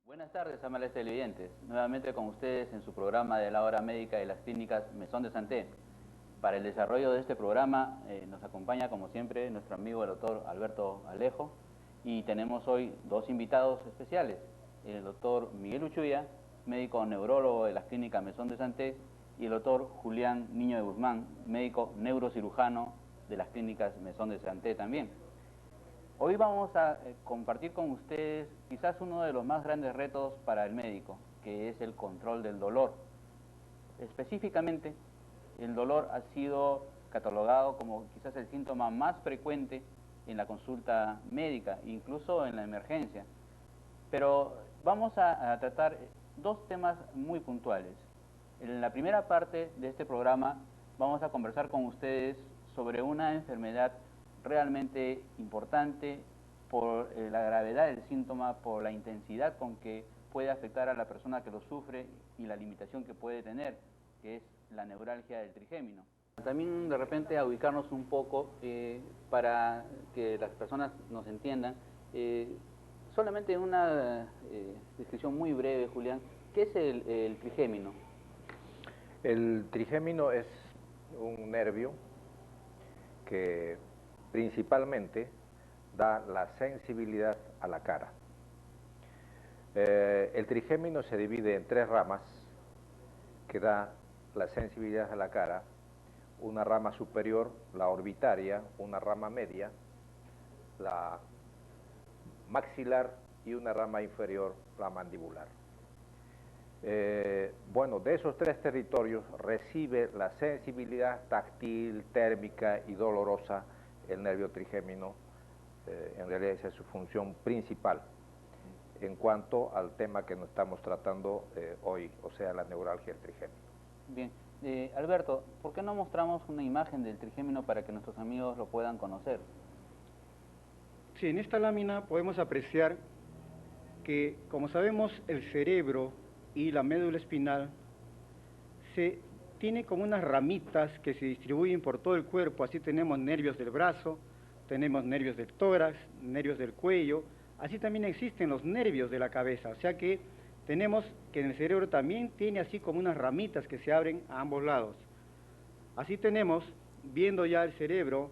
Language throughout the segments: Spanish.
Buenas tardes, amables televidentes. Nuevamente con ustedes en su programa de la hora médica de las clínicas Maison de Santé. Para el desarrollo de este programa nos acompaña, como siempre, nuestro amigo el doctor Alberto Alejo, y tenemos hoy dos invitados especiales, el doctor Miguel Uchuya, médico neurólogo de las clínicas Maison de Santé, y el doctor Julián Niño de Guzmán, médico neurocirujano de las clínicas Maison de Santé también. Hoy vamos a compartir con ustedes quizás uno de los más grandes retos para el médico, que es el control del dolor. Específicamente, el dolor ha sido catalogado como quizás el síntoma más frecuente en la consulta médica, incluso en la emergencia. Pero vamos a tratar dos temas muy puntuales. En la primera parte de este programa vamos a conversar con ustedes sobre una enfermedad realmente importante por la gravedad del síntoma, por la intensidad con que puede afectar a la persona que lo sufre y la limitación que puede tener, que es la neuralgia del trigémino. También de repente a ubicarnos un poco para que las personas nos entiendan, solamente una descripción muy breve, Julián, ¿qué es el trigémino? El trigémino es un nervio que principalmente da la sensibilidad a la cara. El trigémino se divide en tres ramas que da la sensibilidad a la cara: una rama superior, la orbitaria; una rama media, la maxilar; y una rama inferior, la mandibular. Bueno, de esos tres territorios recibe la sensibilidad táctil, térmica y dolorosa el nervio trigémino. En realidad esa es su función principal en cuanto al tema que nos estamos tratando hoy, o sea, la neuralgia del trigémino. Bien, Alberto, ¿por qué no mostramos una imagen del trigémino para que nuestros amigos lo puedan conocer? Sí, en esta lámina podemos apreciar que, como sabemos, el cerebro y la médula espinal tiene como unas ramitas que se distribuyen por todo el cuerpo. Así tenemos nervios del brazo, tenemos nervios del tórax, nervios del cuello. Así también existen los nervios de la cabeza. O sea que tenemos que en el cerebro también tiene así como unas ramitas que se abren a ambos lados. Así tenemos, viendo ya el cerebro,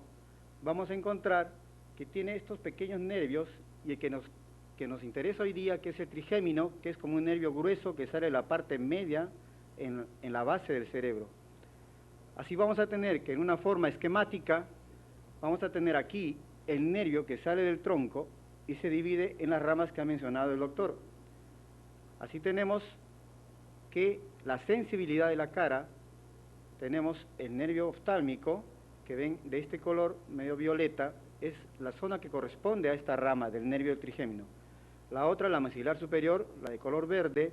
vamos a encontrar que tiene estos pequeños nervios, y el que nos interesa hoy día, que es el trigémino, que es como un nervio grueso que sale de la parte media en la base del cerebro. Así vamos a tener que en una forma esquemática, vamos a tener aquí el nervio que sale del tronco y se divide en las ramas que ha mencionado el doctor. Así tenemos que la sensibilidad de la cara, tenemos el nervio oftálmico, que ven de este color medio violeta, es la zona que corresponde a esta rama del nervio del trigémino. La otra, la maxilar superior, la de color verde,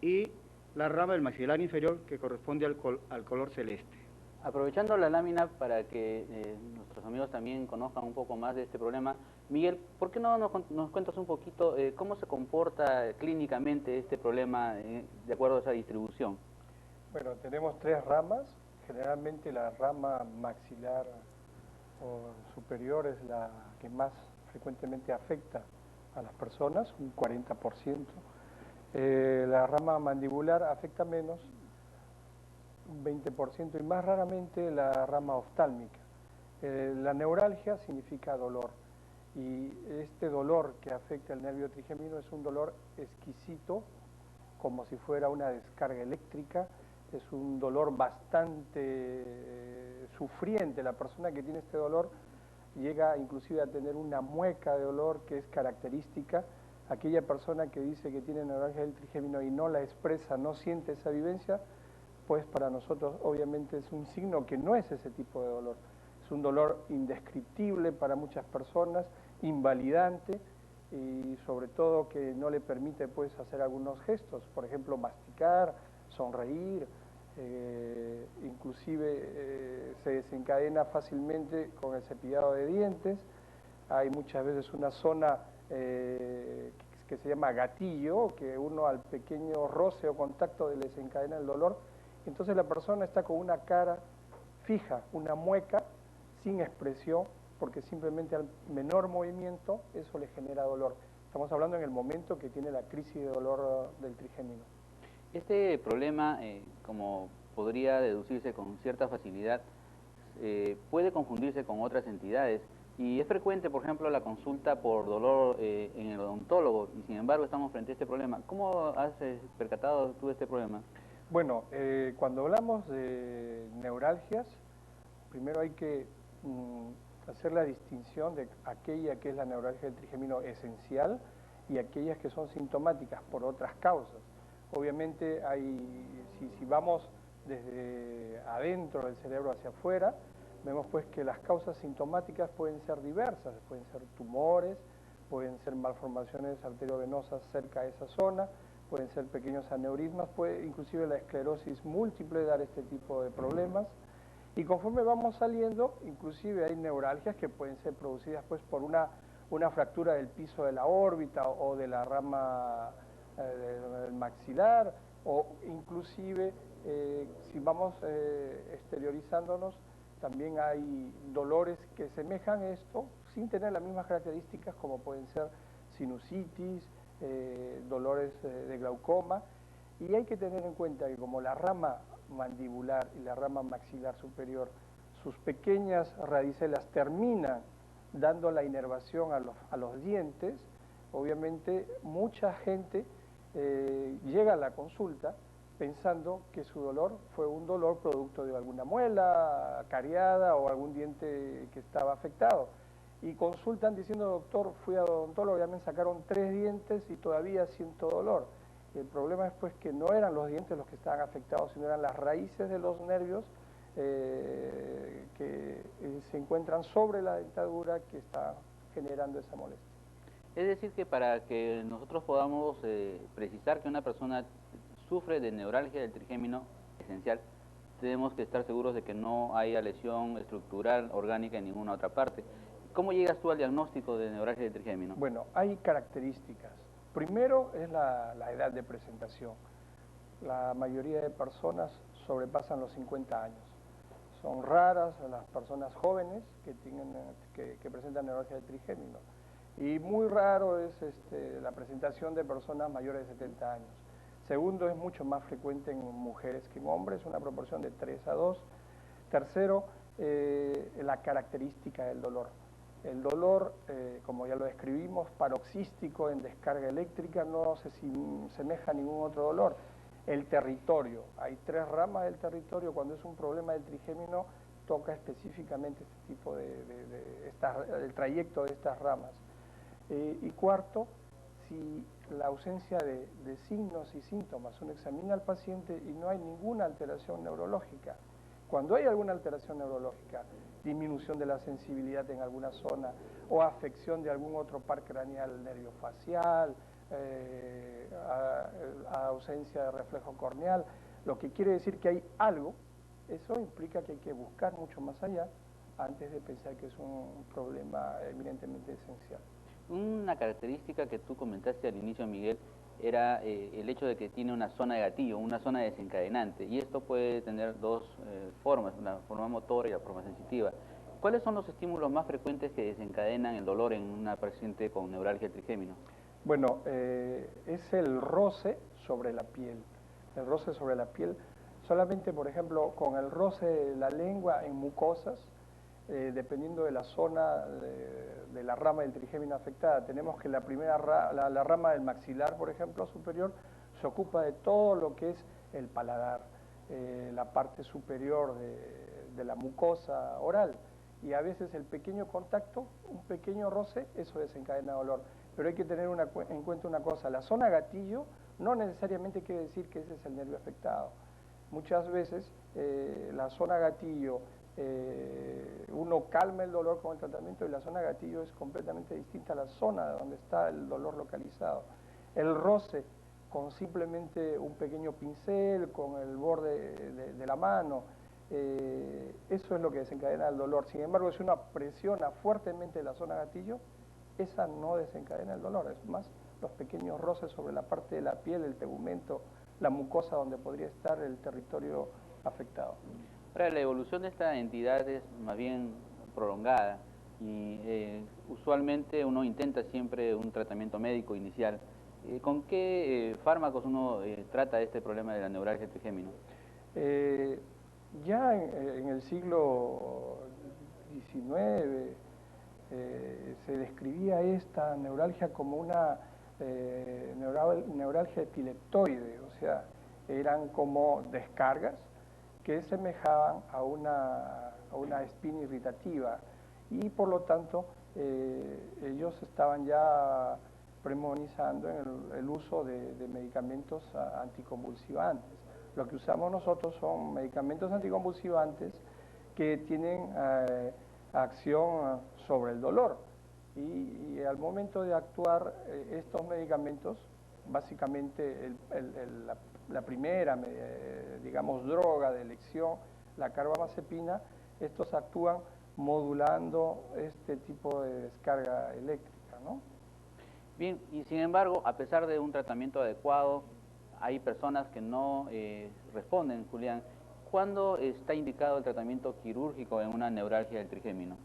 y la rama del maxilar inferior, que corresponde al color celeste. Aprovechando la lámina para que nuestros amigos también conozcan un poco más de este problema, Miguel, ¿por qué no nos cuentas un poquito cómo se comporta clínicamente este problema de acuerdo a esa distribución? Bueno, tenemos tres ramas. Generalmente la rama maxilar o superior es la que más frecuentemente afecta a las personas, un 40%. La rama mandibular afecta menos, un 20%, y más raramente la rama oftálmica. La neuralgia significa dolor, y este dolor que afecta el nervio trigémino es un dolor exquisito, como si fuera una descarga eléctrica. Es un dolor bastante sufriente. La persona que tiene este dolor llega inclusive a tener una mueca de dolor que es característica. Aquella persona que dice que tiene neuralgia del trigémino y no la expresa, no siente esa vivencia, pues para nosotros obviamente es un signo que no es ese tipo de dolor. Es un dolor indescriptible para muchas personas, invalidante, y sobre todo que no le permite pues hacer algunos gestos, por ejemplo masticar, sonreír, inclusive se desencadena fácilmente con el cepillado de dientes. Hay muchas veces una zona que se llama gatillo, que uno al pequeño roce o contacto le desencadena el dolor. Entonces la persona está con una cara fija, una mueca, sin expresión, porque simplemente al menor movimiento eso le genera dolor. Estamos hablando en el momento que tiene la crisis de dolor del trigémino. Este problema, como podría deducirse con cierta facilidad, puede confundirse con otras entidades y es frecuente, por ejemplo, la consulta por dolor en el odontólogo y sin embargo estamos frente a este problema. ¿Cómo has percatado tú de este problema? Bueno, cuando hablamos de neuralgias, primero hay que hacer la distinción de aquella que es la neuralgia del trigémino esencial y aquellas que son sintomáticas por otras causas. Obviamente si vamos desde adentro del cerebro hacia afuera, vemos pues que las causas sintomáticas pueden ser diversas, pueden ser tumores, pueden ser malformaciones arteriovenosas cerca de esa zona, pueden ser pequeños aneurismas, puede inclusive la esclerosis múltiple dar este tipo de problemas. Y conforme vamos saliendo, inclusive hay neuralgias que pueden ser producidas pues por una fractura del piso de la órbita o de la rama del maxilar, o inclusive si vamos exteriorizándonos, también hay dolores que semejan esto sin tener las mismas características, como pueden ser sinusitis, dolores de glaucoma. Y hay que tener en cuenta que como la rama mandibular y la rama maxilar superior, sus pequeñas radicelas terminan dando la inervación a los dientes, obviamente mucha gente llega a la consulta pensando que su dolor fue un dolor producto de alguna muela cariada o algún diente que estaba afectado. Y consultan diciendo, doctor, fui al odontólogo, ya me sacaron 3 dientes y todavía siento dolor. El problema es pues que no eran los dientes los que estaban afectados, sino eran las raíces de los nervios que se encuentran sobre la dentadura que está generando esa molestia. Es decir, que para que nosotros podamos precisar que una persona sufre de neuralgia del trigémino esencial, tenemos que estar seguros de que no haya lesión estructural, orgánica en ninguna otra parte. ¿Cómo llegas tú al diagnóstico de neuralgia del trigémino? Bueno, hay características. Primero es la edad de presentación. La mayoría de personas sobrepasan los 50 años. Son raras las personas jóvenes que presentan neuralgia del trigémino. Y muy raro es la presentación de personas mayores de 70 años. Segundo, es mucho más frecuente en mujeres que en hombres, una proporción de 3 a 2. Tercero, la característica del dolor. El dolor, como ya lo describimos, paroxístico en descarga eléctrica, no se semeja a ningún otro dolor. El territorio, hay 3 ramas del territorio. Cuando es un problema del trigémino, toca específicamente este tipo el trayecto de estas ramas. Y cuarto, si la ausencia de signos y síntomas, uno examina al paciente y no hay ninguna alteración neurológica. Cuando hay alguna alteración neurológica, disminución de la sensibilidad en alguna zona o afección de algún otro par craneal, nervio facial, ausencia de reflejo corneal, lo que quiere decir que hay algo, eso implica que hay que buscar mucho más allá antes de pensar que es un problema eminentemente esencial. Una característica que tú comentaste al inicio, Miguel, era el hecho de que tiene una zona de gatillo, una zona desencadenante, y esto puede tener 2 formas, la forma motora y la forma sensitiva. ¿Cuáles son los estímulos más frecuentes que desencadenan el dolor en una paciente con neuralgia del trigémino? Bueno, es el roce sobre la piel. El roce sobre la piel, solamente por ejemplo con el roce de la lengua en mucosas, dependiendo de la zona de la rama del trigémino afectada. Tenemos que la rama del maxilar, por ejemplo, superior, se ocupa de todo lo que es el paladar, la parte superior de la mucosa oral. Y a veces el pequeño contacto, un pequeño roce, eso desencadena dolor. Pero hay que tener en cuenta una cosa, la zona gatillo no necesariamente quiere decir que ese es el nervio afectado. Muchas veces la zona gatillo, uno calma el dolor con el tratamiento y la zona gatillo es completamente distinta a la zona donde está el dolor localizado. El roce con simplemente un pequeño pincel, con el borde de la mano, eso es lo que desencadena el dolor. Sin embargo, si uno presiona fuertemente la zona gatillo, esa no desencadena el dolor, es más los pequeños roces sobre la parte de la piel, el tegumento, la mucosa donde podría estar el territorio afectado. Ahora, la evolución de esta entidad es más bien prolongada. y usualmente uno intenta siempre un tratamiento médico inicial. ¿Con qué fármacos uno trata este problema de la neuralgia trigémino? Ya en el siglo XIX se describía esta neuralgia como una neuralgia epileptoide, o sea, eran como descargas que semejaban a una espina irritativa y por lo tanto ellos estaban ya premonizando en el uso de medicamentos anticonvulsivantes. Lo que usamos nosotros son medicamentos anticonvulsivantes que tienen acción sobre el dolor y al momento de actuar estos medicamentos, básicamente la primera, digamos, droga de elección, la carbamazepina, estos actúan modulando este tipo de descarga eléctrica, ¿no? Bien, y sin embargo, a pesar de un tratamiento adecuado, hay personas que no responden, Julián. ¿Cuándo está indicado el tratamiento quirúrgico en una neuralgia del trigémino?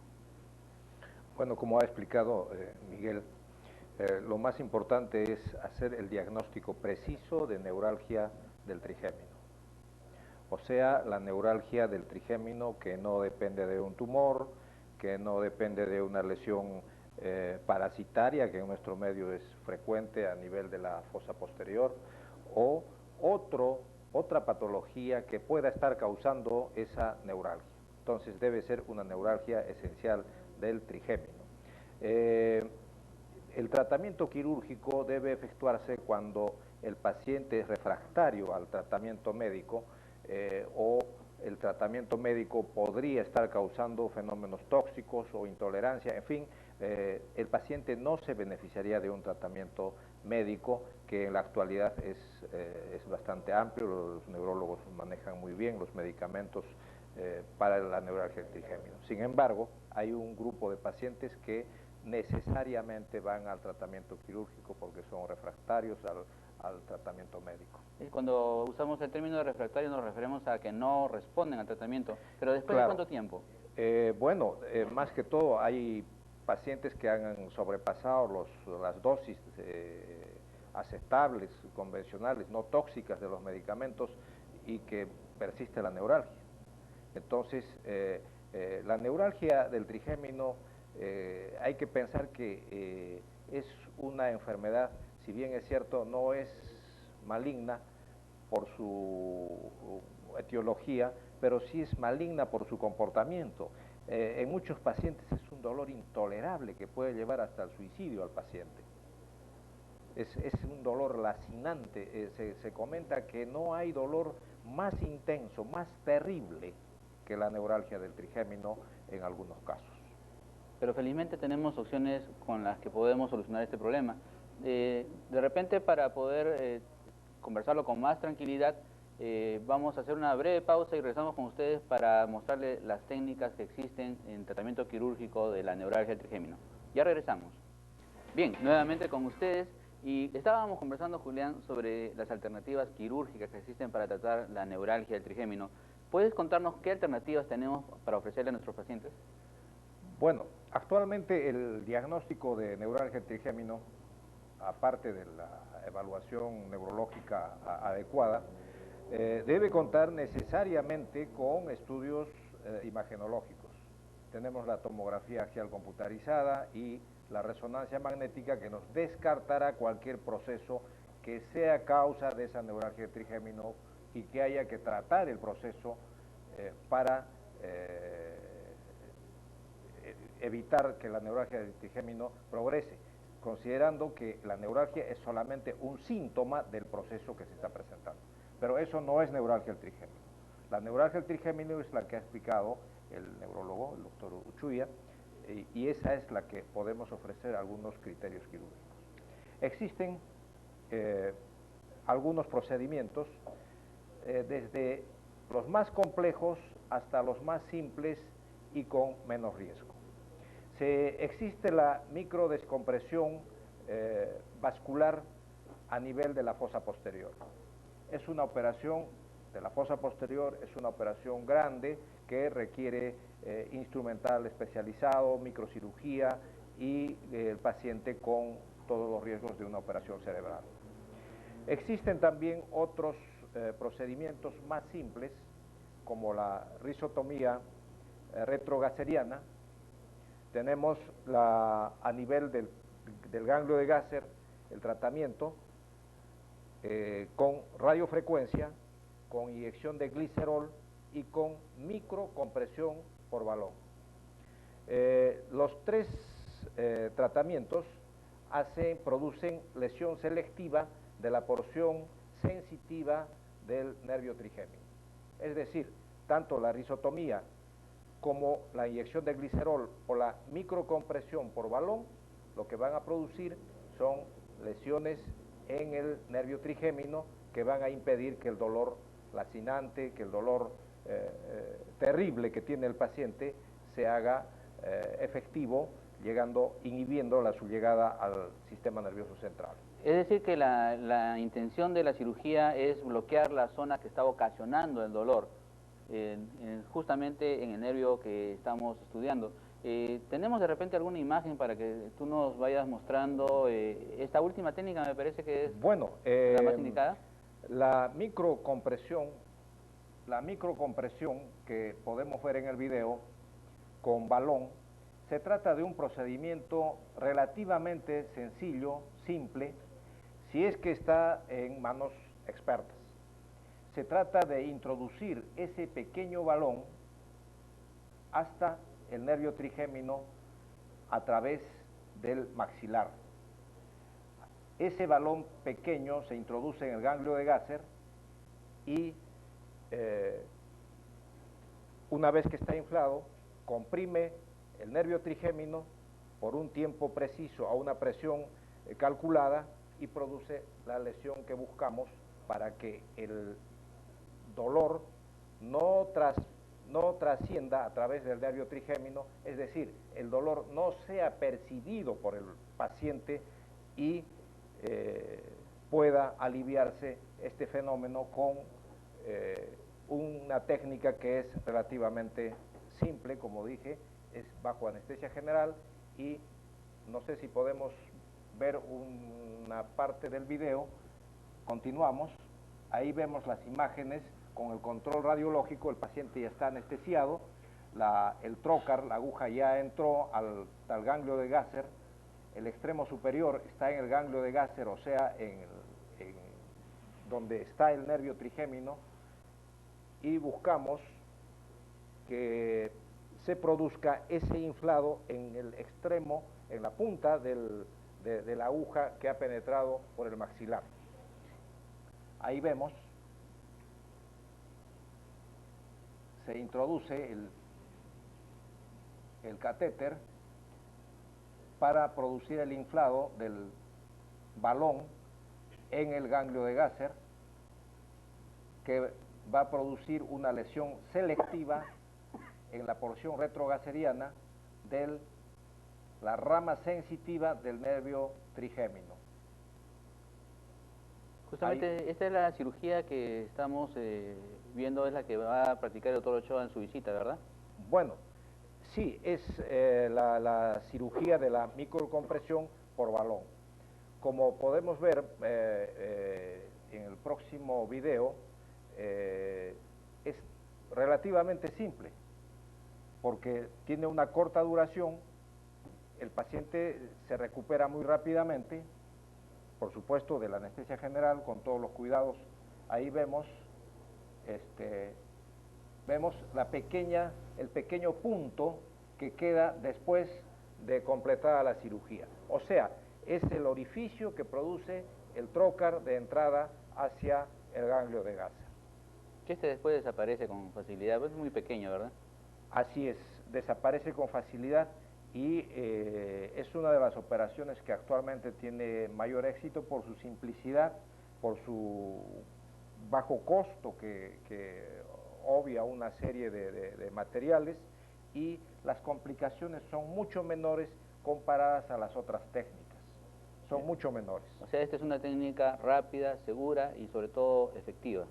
Bueno, como ha explicado Miguel, lo más importante es hacer el diagnóstico preciso de neuralgia del trigémino. O sea, la neuralgia del trigémino que no depende de un tumor, que no depende de una lesión parasitaria, que en nuestro medio es frecuente a nivel de la fosa posterior, o otra patología que pueda estar causando esa neuralgia. Entonces debe ser una neuralgia esencial del trigémino. El tratamiento quirúrgico debe efectuarse cuando el paciente es refractario al tratamiento médico o el tratamiento médico podría estar causando fenómenos tóxicos o intolerancia, en fin, el paciente no se beneficiaría de un tratamiento médico que en la actualidad es bastante amplio, los neurólogos manejan muy bien los medicamentos para la neuralgia del trigémino. Sin embargo, hay un grupo de pacientes que necesariamente van al tratamiento quirúrgico porque son refractarios al tratamiento médico. Cuando usamos el término de refractario nos referimos a que no responden al tratamiento, pero ¿después de cuánto tiempo? Bueno, más que todo hay pacientes que han sobrepasado las dosis aceptables, convencionales, no tóxicas de los medicamentos y que persiste la neuralgia. Entonces, la neuralgia del trigémino hay que pensar que es una enfermedad, si bien es cierto, no es maligna por su etiología, pero sí es maligna por su comportamiento. En muchos pacientes es un dolor intolerable que puede llevar hasta el suicidio al paciente. Es un dolor lacinante, se comenta que no hay dolor más intenso, más terrible que la neuralgia del trigémino en algunos casos. Pero felizmente tenemos opciones con las que podemos solucionar este problema. De repente, para poder conversarlo con más tranquilidad, vamos a hacer una breve pausa y regresamos con ustedes para mostrarles las técnicas que existen en tratamiento quirúrgico de la neuralgia del trigémino. Ya regresamos. Bien, nuevamente con ustedes, y estábamos conversando, Julián, sobre las alternativas quirúrgicas que existen para tratar la neuralgia del trigémino. ¿Puedes contarnos qué alternativas tenemos para ofrecerle a nuestros pacientes? Bueno, actualmente el diagnóstico de neuralgia del trigémino, aparte de la evaluación neurológica adecuada, debe contar necesariamente con estudios imagenológicos. Tenemos la tomografía axial computarizada y la resonancia magnética que nos descartará cualquier proceso que sea causa de esa neuralgia del trigémino y que haya que tratar el proceso para evitar que la neuralgia del trigémino progrese, considerando que la neuralgia es solamente un síntoma del proceso que se está presentando. Pero eso no es neuralgia del trigémino. La neuralgia del trigémino es la que ha explicado el neurólogo, el doctor Uchuya, y esa es la que podemos ofrecer algunos criterios quirúrgicos. Existen algunos procedimientos, desde los más complejos hasta los más simples y con menos riesgo. Existe la microdescompresión vascular a nivel de la fosa posterior. Es una operación de la fosa posterior es una operación grande que requiere instrumental especializado, microcirugía y el paciente con todos los riesgos de una operación cerebral. Existen también otros procedimientos más simples, como la risotomía retrogaseriana. Tenemos a nivel del ganglio de Gasser el tratamiento con radiofrecuencia, con inyección de glicerol y con microcompresión por balón. Los tres tratamientos producen lesión selectiva de la porción sensitiva del nervio trigémino. Es decir, tanto la risotomía como la inyección de glicerol o la microcompresión por balón, lo que van a producir son lesiones en el nervio trigémino que van a impedir que el dolor lacinante, que el dolor terrible que tiene el paciente se haga efectivo, inhibiendo su llegada al sistema nervioso central. Es decir, que la intención de la cirugía es bloquear la zona que está ocasionando el dolor, justamente en el nervio que estamos estudiando. ¿Tenemos de repente alguna imagen para que tú nos vayas mostrando esta última técnica? Me parece que es la más indicada. La microcompresión que podemos ver en el video con balón, se trata de un procedimiento relativamente sencillo, simple, si es que está en manos expertas. Se trata de introducir ese pequeño balón hasta el nervio trigémino a través del maxilar. Ese balón pequeño se introduce en el ganglio de Gasser y una vez que está inflado, comprime el nervio trigémino por un tiempo preciso a una presión calculada y produce la lesión que buscamos para que el dolor no trascienda a través del nervio trigémino, es decir, el dolor no sea percibido por el paciente y pueda aliviarse este fenómeno con una técnica que es relativamente simple, como dije, es bajo anestesia general y no sé si podemos ver una parte del video. Continuamos, ahí vemos las imágenes con el control radiológico, el paciente ya está anestesiado, el trocar, la aguja ya entró al ganglio de Gasser, el extremo superior está en el ganglio de Gasser, o sea, donde está el nervio trigémino, y buscamos que se produzca ese inflado en el extremo, en la punta de la aguja que ha penetrado por el maxilar. Ahí vemos, se introduce el catéter para producir el inflado del balón en el ganglio de Gasser, que va a producir una lesión selectiva en la porción retrogasseriana de la rama sensitiva del nervio trigémino. Justamente esta es la cirugía que estamos viendo, es la que va a practicar el doctor Ochoa en su visita, ¿verdad? Bueno, sí, es la cirugía de la microcompresión por balón. Como podemos ver en el próximo video, es relativamente simple, porque tiene una corta duración, el paciente se recupera muy rápidamente, por supuesto de la anestesia general, con todos los cuidados. Ahí vemos el pequeño punto que queda después de completada la cirugía. O sea, es el orificio que produce el trocar de entrada hacia el ganglio de Gasser. Que después desaparece con facilidad, es muy pequeño, ¿verdad? Así es, desaparece con facilidad y es una de las operaciones que actualmente tiene mayor éxito por su simplicidad, por su bajo costo que obvia una serie de materiales, y las complicaciones son mucho menores comparadas a las otras técnicas, son mucho menores. O sea, esta es una técnica rápida, segura y sobre todo efectiva.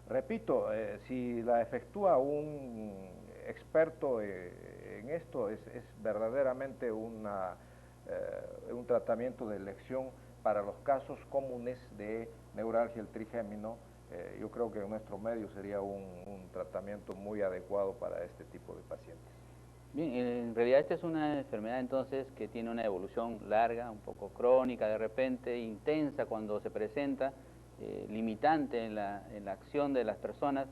Repito, si la efectúa un experto en esto, es verdaderamente un tratamiento de elección para los casos comunes de neuralgia del trigémino. Yo creo que en nuestro medio sería un tratamiento muy adecuado para este tipo de pacientes. Bien, en realidad esta es una enfermedad entonces que tiene una evolución larga, un poco crónica de repente, intensa cuando se presenta, limitante en la acción de las personas,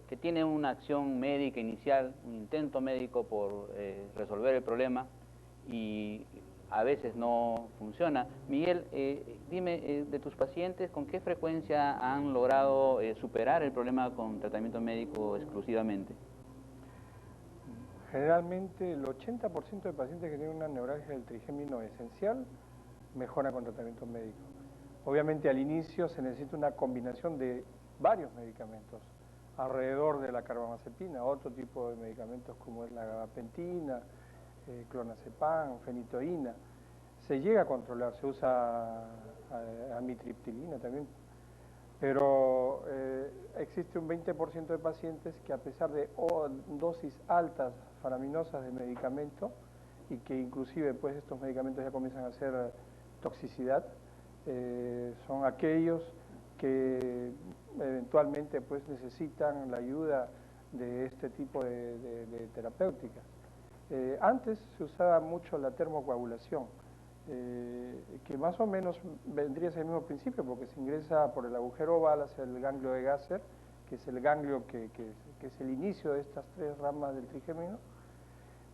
que tiene una acción médica inicial, un intento médico por resolver el problema y a veces no funciona. Miguel, dime, de tus pacientes, ¿con qué frecuencia han logrado superar el problema con tratamiento médico exclusivamente? Generalmente el 80% de pacientes que tienen una neuralgia del trigémino esencial mejora con tratamiento médico. Obviamente al inicio se necesita una combinación de varios medicamentos alrededor de la carbamazepina, otro tipo de medicamentos como es la gabapentina, clonazepam, fenitoína. Se llega a controlar, se usa amitriptilina también, pero existe un 20% de pacientes que a pesar de dosis altas faraminosas de medicamento y que inclusive pues estos medicamentos ya comienzan a hacer toxicidad, son aquellos que eventualmente pues necesitan la ayuda de este tipo de terapéuticas. Antes se usaba mucho la termocoagulación, que más o menos vendría a ser el mismo principio, porque se ingresa por el agujero oval hacia el ganglio de Gasser, que es el ganglio que es el inicio de estas tres ramas del trigémino.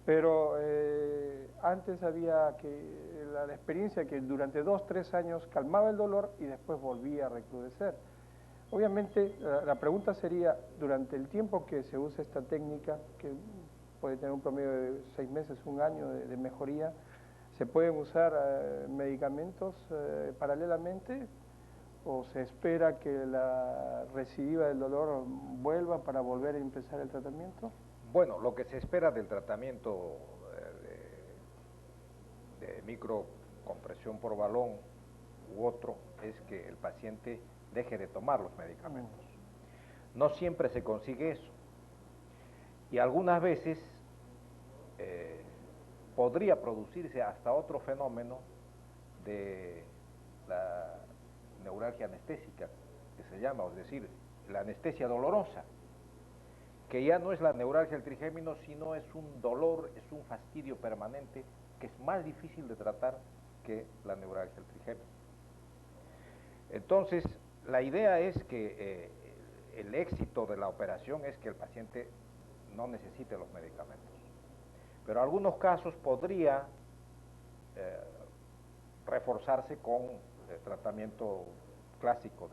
Pero antes había la experiencia que durante 2-3 años calmaba el dolor y después volvía a recrudecer. Obviamente la pregunta sería, durante el tiempo que se usa esta técnica, que puede tener un promedio de 6 meses, 1 año de mejoría, ¿se pueden usar medicamentos paralelamente o se espera que la recidiva del dolor vuelva para volver a empezar el tratamiento? Bueno, lo que se espera del tratamiento de microcompresión por balón u otro es que el paciente deje de tomar los medicamentos. No siempre se consigue eso. Y algunas veces podría producirse hasta otro fenómeno de la neuralgia anestésica, que se llama, es decir, la anestesia dolorosa, que ya no es la neuralgia del trigémino, sino es un dolor, es un fastidio permanente, que es más difícil de tratar que la neuralgia del trigémino. Entonces, la idea es que el éxito de la operación es que el paciente no necesite los medicamentos. Pero en algunos casos podría reforzarse con el tratamiento clásico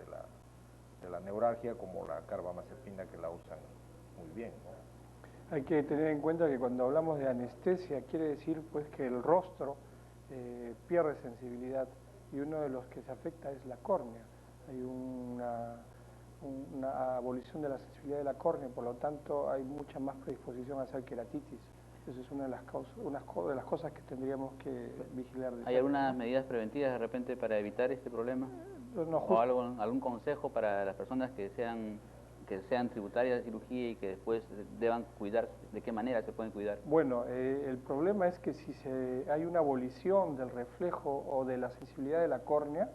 de la neuralgia, como la carbamazepina, que la usan muy bien, ¿no? Hay que tener en cuenta que cuando hablamos de anestesia quiere decir pues que el rostro pierde sensibilidad y uno de los que se afecta es la córnea. Hay una abolición de la sensibilidad de la córnea, por lo tanto hay mucha más predisposición a hacer queratitis. Esa es una de las cosas que tendríamos que vigilar. ¿Hay algunas medidas preventivas de repente para evitar este problema? No, ¿O algún consejo para las personas que sean tributarias de cirugía y que después deban cuidar? ¿De qué manera se pueden cuidar? Bueno, el problema es que si hay una abolición del reflejo o de la sensibilidad de la córnea,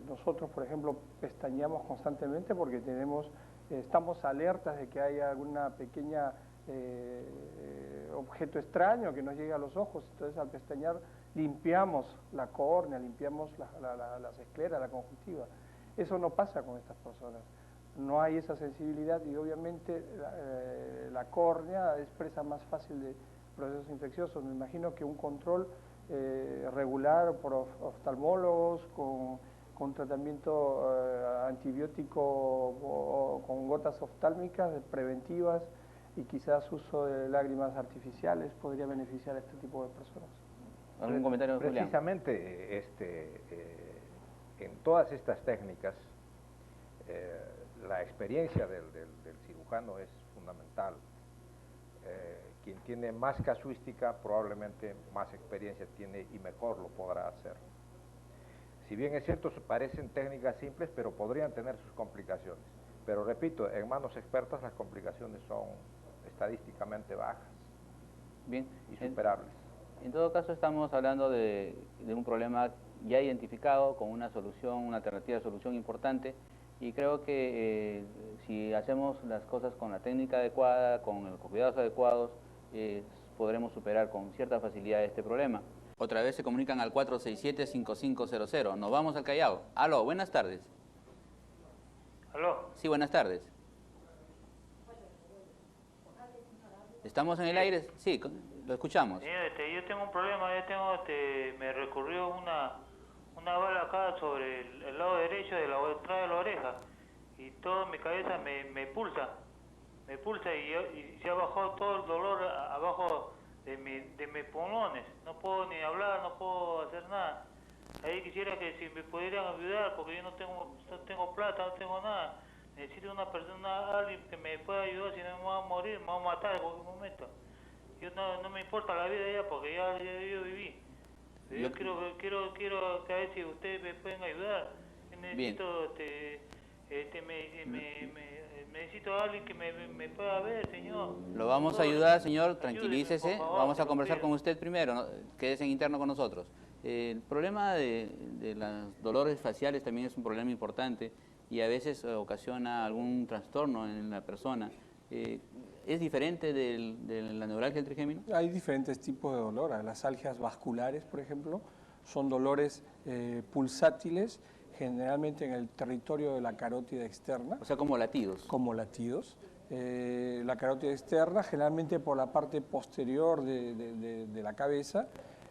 nosotros, por ejemplo, pestañeamos constantemente porque estamos alertas de que haya alguna pequeña objeto extraño que nos llegue a los ojos. Entonces, al pestañear limpiamos la córnea, limpiamos las escleras, la conjuntiva. Eso no pasa con estas personas. No hay esa sensibilidad y obviamente la córnea es presa más fácil de procesos infecciosos. Me imagino que un control regular por oftalmólogos con tratamiento antibiótico o con gotas oftálmicas preventivas y quizás uso de lágrimas artificiales podría beneficiar a este tipo de personas. ¿Algún comentario, Julián? Precisamente en todas estas técnicas la experiencia del cirujano es fundamental. Quien tiene más casuística probablemente más experiencia tiene y mejor lo podrá hacer. Si bien es cierto, parecen técnicas simples, pero podrían tener sus complicaciones. Pero repito, en manos expertas las complicaciones son estadísticamente bajas. Bien. Y superables. En todo caso estamos hablando de un problema ya identificado con una solución, una alternativa de solución importante, y creo que si hacemos las cosas con la técnica adecuada, con los cuidados adecuados, podremos superar con cierta facilidad este problema. Otra vez se comunican al 467-5500. Nos vamos al Callao. Aló, buenas tardes. ¿Aló? Sí, buenas tardes. ¿Estamos en el aire? Sí, lo escuchamos. Señor, yo tengo un problema, me recurrió una bala acá sobre el lado derecho de la entrada de la oreja, y toda mi cabeza me pulsa y se ha bajado todo el dolor abajo de mis pulmones. No puedo ni hablar, no puedo hacer nada. Ahí quisiera que si me pudieran ayudar, porque yo no tengo plata, no tengo nada. Necesito una persona, alguien que me pueda ayudar, si no me voy a morir, me voy a matar en cualquier momento. Yo no me importa la vida ya, porque ya yo viví. Yo quiero que a ver si ustedes me pueden ayudar. Necesito, necesito a alguien que me pueda ver, señor. Lo vamos a ayudar, señor, tranquilícese. Vamos a conversar con usted primero, ¿no? Quédese en interno con nosotros. El problema de los dolores faciales también es un problema importante y a veces ocasiona algún trastorno en la persona. ¿Es diferente de la neuralgia del trigémino? Hay diferentes tipos de dolor. Las algias vasculares, por ejemplo, son dolores pulsátiles, generalmente en el territorio de la carótida externa. O sea, como latidos. Como latidos. La carótida externa, generalmente por la parte posterior de la cabeza,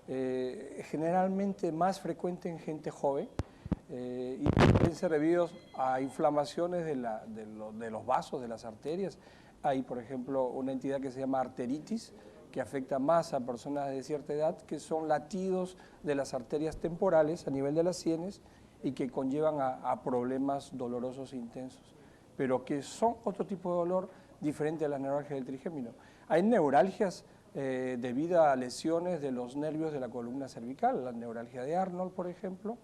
generalmente más frecuente en gente joven, y pueden ser debidos a inflamaciones de los vasos, de las arterias. Hay, por ejemplo, una entidad que se llama arteritis, que afecta más a personas de cierta edad, que son latidos de las arterias temporales a nivel de las sienes y que conllevan a problemas dolorosos e intensos, pero que son otro tipo de dolor diferente a la neuralgia del trigémino. Hay neuralgias debido a lesiones de los nervios de la columna cervical, la neuralgia de Arnold, por ejemplo.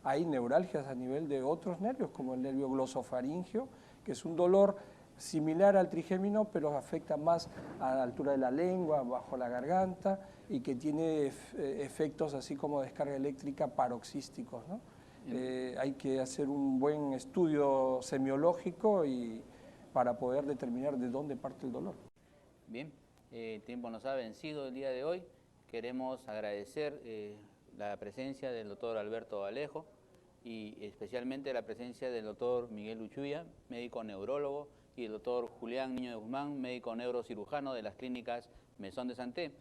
Hay neuralgias a nivel de otros nervios, como el nervio glosofaringeo, que es un dolor similar al trigémino, pero afecta más a la altura de la lengua, bajo la garganta, y que tiene efectos así como descarga eléctrica paroxísticos, ¿no? Hay que hacer un buen estudio semiológico para poder determinar de dónde parte el dolor. Bien, el tiempo nos ha vencido el día de hoy. Queremos agradecer la presencia del doctor Alberto Alejo y especialmente la presencia del doctor Miguel Uchuya, médico neurólogo, y el doctor Julián Niño de Guzmán, médico neurocirujano de las clínicas Maison de Santé.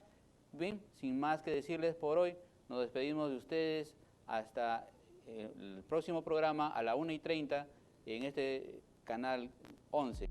Bien, sin más que decirles por hoy, nos despedimos de ustedes hasta el próximo programa a la 1:30 en este canal 11.